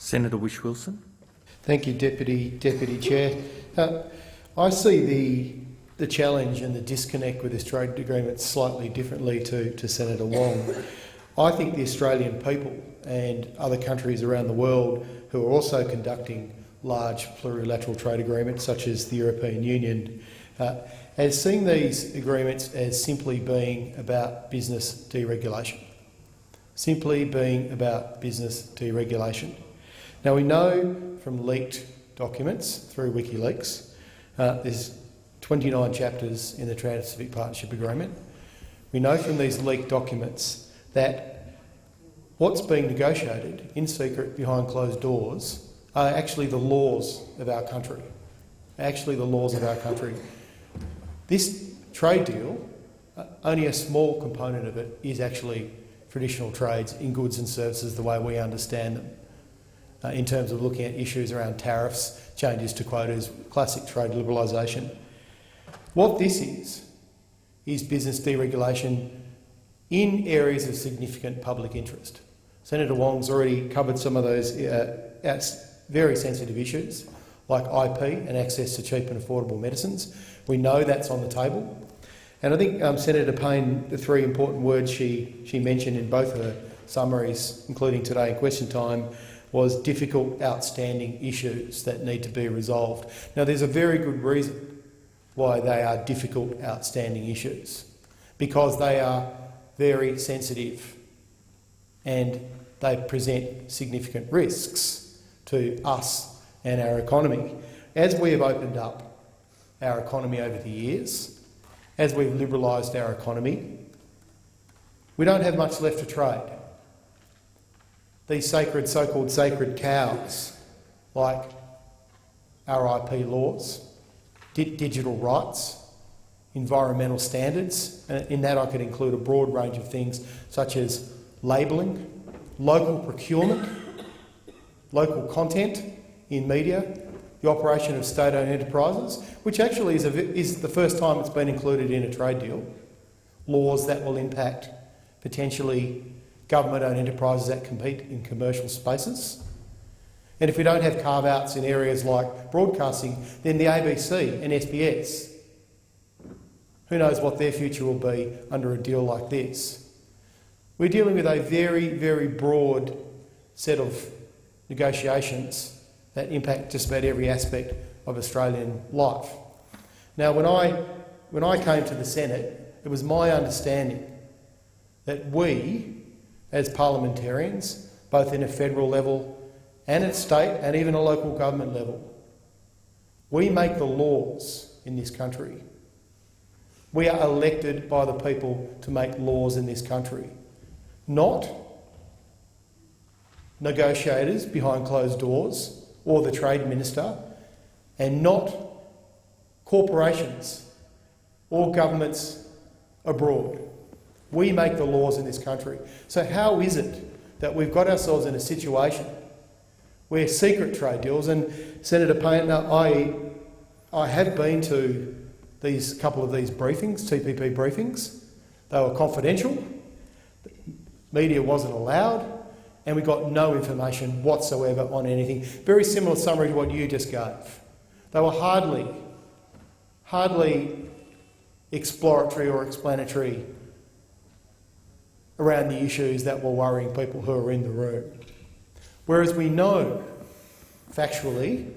Senator Whish-Wilson. Thank you, Deputy Chair. I see the challenge and the disconnect with this trade agreement slightly differently to Senator Wong. I think the Australian people and other countries around the world who are also conducting large plurilateral trade agreements, such as the European Union, as seeing these agreements as simply being about business deregulation. Simply being about business deregulation. Now, we know from leaked documents through WikiLeaks, there's 29 chapters in the Trans-Pacific Partnership Agreement. We know from these leaked documents that what's being negotiated in secret behind closed doors are actually the laws of our country. This trade deal, only a small component of it is actually traditional trades in goods and services the way we understand them. In terms of looking at issues around tariffs, changes to quotas, classic trade liberalisation. What this is business deregulation in areas of significant public interest. Senator Wong's already covered some of those very sensitive issues, like IP and access to cheap and affordable medicines. We know that's on the table. And I think Senator Payne, the three important words she mentioned in both her summaries, including today in question time, was difficult, outstanding issues that need to be resolved. Now, there's a very good reason why they are difficult, outstanding issues, because they are very sensitive and they present significant risks to us and our economy. As we have opened up our economy over the years, as we've liberalised our economy, we don't have much left to trade. These so-called sacred cows, like our IP laws, digital rights, environmental standards, and in that I could include a broad range of things such as labelling, local procurement, local content in media, the operation of state-owned enterprises, which actually is the first time it's been included in a trade deal, laws that will impact potentially government-owned enterprises that compete in commercial spaces. And if we don't have carve-outs in areas like broadcasting, then the ABC and SBS, who knows what their future will be under a deal like this. We're dealing with a very, very broad set of negotiations that impact just about every aspect of Australian life. Now, when I came to the Senate, it was my understanding that we, as parliamentarians, both in a federal level and at state and even a local government level, we make the laws in this country. We are elected by the people to make laws in this country, not negotiators behind closed doors or the Trade Minister, and not corporations or governments abroad. We make the laws in this country. So how is it that we've got ourselves in a situation where secret trade deals, and Senator Payne, I have been to a couple of these briefings, TPP briefings. They were confidential, media wasn't allowed, and we got no information whatsoever on anything. Very similar summary to what you just gave. They were hardly exploratory or explanatory around the issues that were worrying people who are in the room. Whereas we know, factually,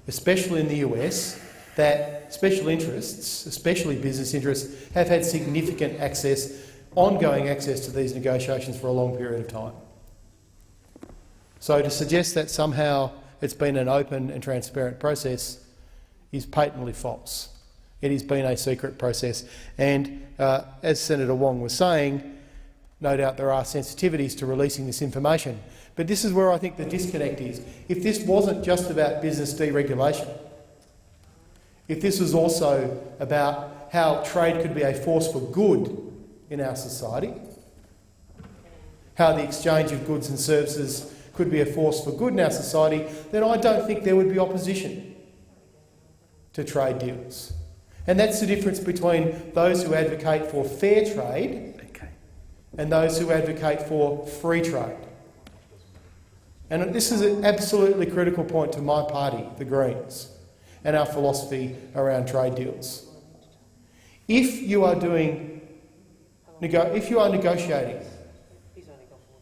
especially in the US, that special interests, especially business interests, have had significant access, ongoing access to these negotiations for a long period of time. So to suggest that somehow it's been an open and transparent process is patently false. It has been a secret process, and as Senator Wong was saying, no doubt there are sensitivities to releasing this information. But this is where I think the disconnect is. If this wasn't just about business deregulation, if this was also about how trade could be a force for good in our society, how the exchange of goods and services could be a force for good in our society, then I don't think there would be opposition to trade deals. And that's the difference between those who advocate for fair trade and those who advocate for free trade. And this is an absolutely critical point to my party, the Greens, and our philosophy around trade deals. If you are negotiating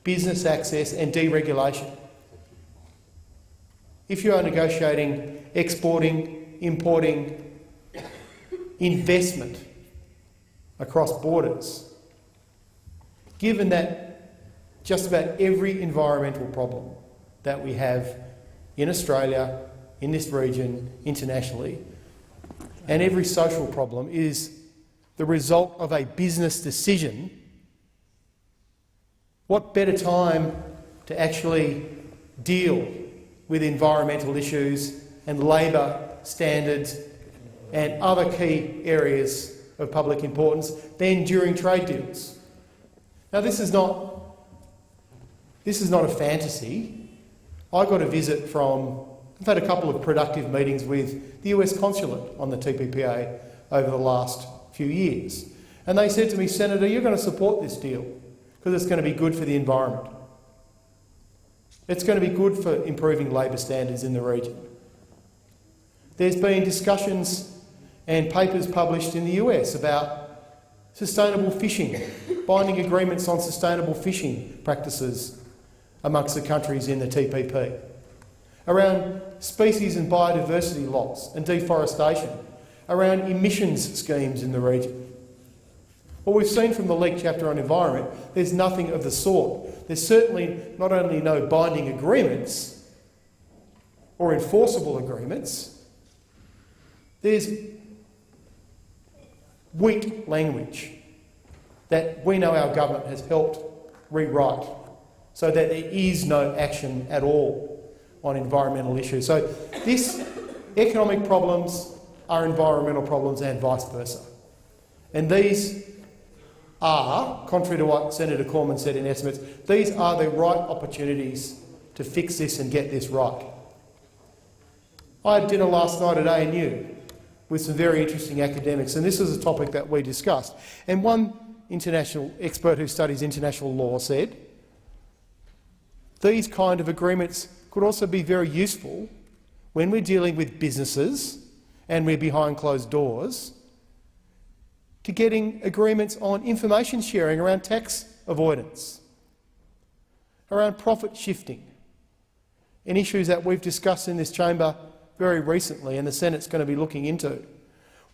business access and deregulation, if you are negotiating exporting, importing, investment across borders, given that just about every environmental problem that we have in Australia, in this region, internationally, and every social problem is the result of a business decision, what better time to actually deal with environmental issues and labour standards and other key areas of public importance than during trade deals? Now, this is not a fantasy. I got a visit I've had a couple of productive meetings with the US consulate on the TPPA over the last few years. And they said to me, Senator, you're going to support this deal because it's going to be good for the environment. It's going to be good for improving labour standards in the region. There's been discussions and papers published in the US about sustainable fishing, binding agreements on sustainable fishing practices amongst the countries in the TPP, around species and biodiversity loss and deforestation, around emissions schemes in the region. What we've seen from the leaked chapter on environment, there's nothing of the sort. There's certainly not only no binding agreements or enforceable agreements, there's weak language that we know our government has helped rewrite so that there is no action at all on environmental issues. So this economic problems are environmental problems and vice versa. And these are, contrary to what Senator Cormann said in estimates, these are the right opportunities to fix this and get this right. I had dinner last night at ANU with some very interesting academics, and this is a topic that we discussed. And one international expert who studies international law said these kind of agreements could also be very useful when we're dealing with businesses and we're behind closed doors, to getting agreements on information sharing around tax avoidance, around profit shifting, and issues that we've discussed in this chamber very recently and the Senate's going to be looking into.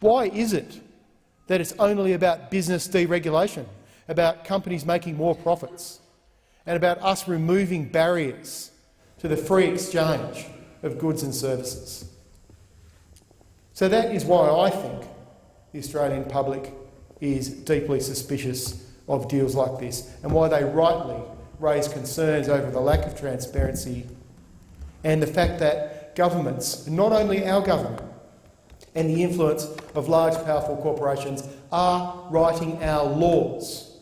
Why is it that it's only about business deregulation, about companies making more profits, and about us removing barriers to the free exchange of goods and services? So that is why I think the Australian public is deeply suspicious of deals like this, and why they rightly raise concerns over the lack of transparency and the fact that governments, not only our government, and the influence of large, powerful corporations are writing our laws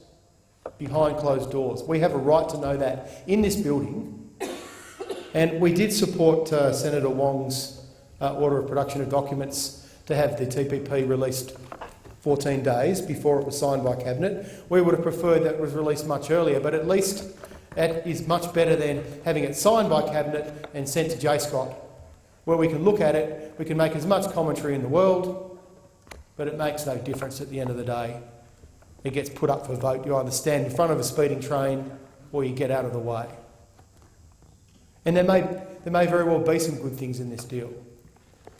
behind closed doors. We have a right to know that in this building, and we did support Senator Wong's order of production of documents to have the TPP released 14 days before it was signed by Cabinet. We would have preferred that it was released much earlier, but at least it is much better than having it signed by Cabinet and sent to JSCOT, where we can look at it, we can make as much commentary in the world, but it makes no difference at the end of the day. It gets put up for vote. You either stand in front of a speeding train or you get out of the way. And there may very well be some good things in this deal.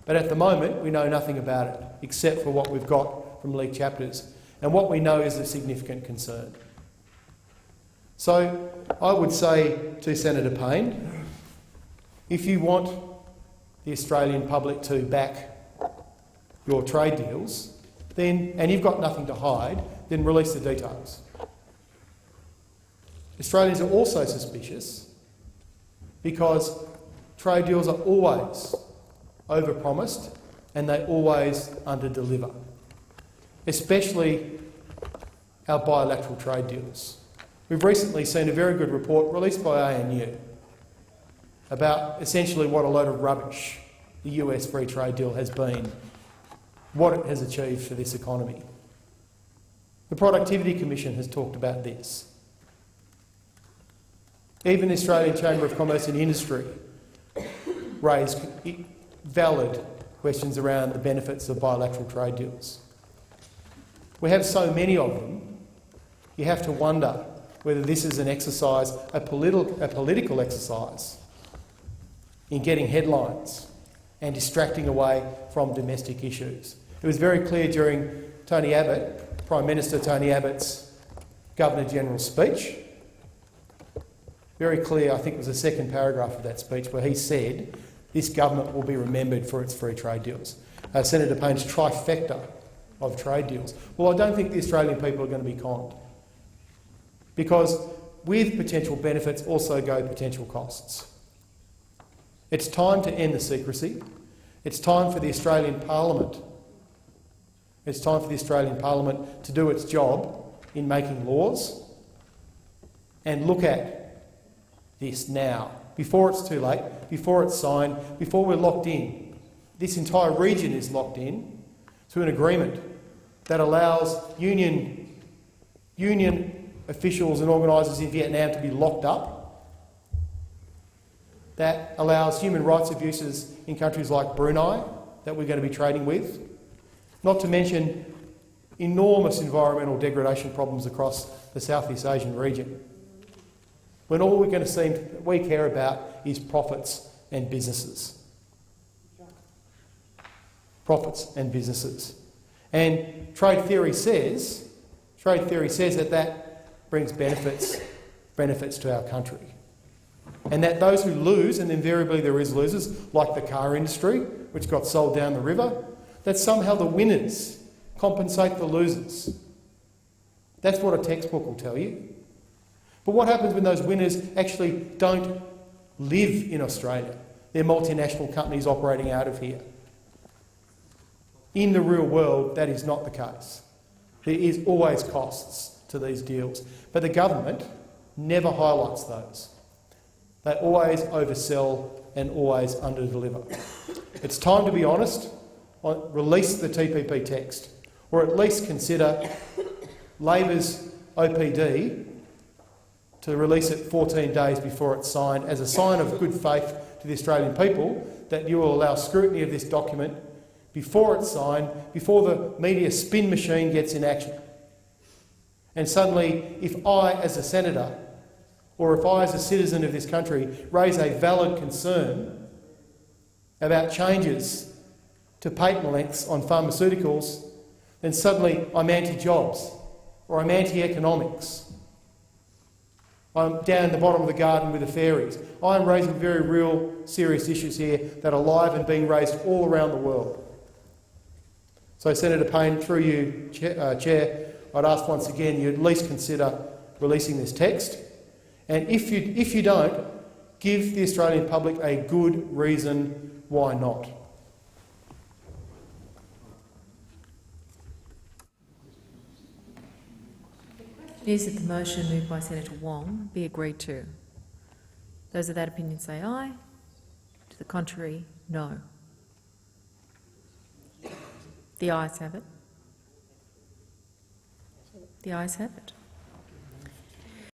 But at the moment, we know nothing about it, except for what we've got from leaked chapters. And what we know is a significant concern. So I would say to Senator Payne, if you want the Australian public to back your trade deals, then, and you've got nothing to hide, then release the details. Australians are also suspicious because trade deals are always overpromised and they always underdeliver, especially our bilateral trade deals. We've recently seen a very good report released by ANU about essentially what a load of rubbish the US free trade deal has been, what it has achieved for this economy. The Productivity Commission has talked about this. Even the Australian Chamber of Commerce and Industry raised valid questions around the benefits of bilateral trade deals. We have so many of them, you have to wonder whether this is an exercise, a political exercise in getting headlines and distracting away from domestic issues. It was very clear during Tony Abbott, Prime Minister Tony Abbott's Governor-General's speech, very clear, I think it was the second paragraph of that speech, where he said this government will be remembered for its free trade deals. Senator Payne's trifecta of trade deals. Well, I don't think the Australian people are going to be conned, because with potential benefits also go potential costs. It's time to end the secrecy. It's time for the Australian Parliament. It's time for the Australian Parliament to do its job in making laws and look at this now, before it's too late, before it's signed, before we're locked in. This entire region is locked in to an agreement that allows union officials and organisers in Vietnam to be locked up, that allows human rights abuses in countries like Brunei that we're going to be trading with, not to mention enormous environmental degradation problems across the Southeast Asian region, when all we're going to see we care about is profits and businesses. Profits and businesses. And trade theory says that brings benefits to our country. And that those who lose, and invariably there is losers, like the car industry, which got sold down the river, that somehow the winners compensate the losers. That's what a textbook will tell you. But what happens when those winners actually don't live in Australia? They're multinational companies operating out of here. In the real world, that is not the case. There is always costs to these deals, but the government never highlights those. They always oversell and always underdeliver. It's time to be honest, release the TPP text, or at least consider Labor's OPD to release it 14 days before it's signed as a sign of good faith to the Australian people that you will allow scrutiny of this document before it's signed, before the media spin machine gets in action. And suddenly, if I as a senator or if I as a citizen of this country raise a valid concern about changes to patent lengths on pharmaceuticals, then suddenly I'm anti-jobs or I'm anti-economics. I'm down the bottom of the garden with the fairies. I'm raising very real, serious issues here that are live and being raised all around the world. So, Senator Payne, through you, Chair, I'd ask once again you at least consider releasing this text. And if you don't, give the Australian public a good reason why not. Is that the motion moved by Senator Wong be agreed to? Those of that opinion say aye. To the contrary, no. The ayes have it. The ayes have it.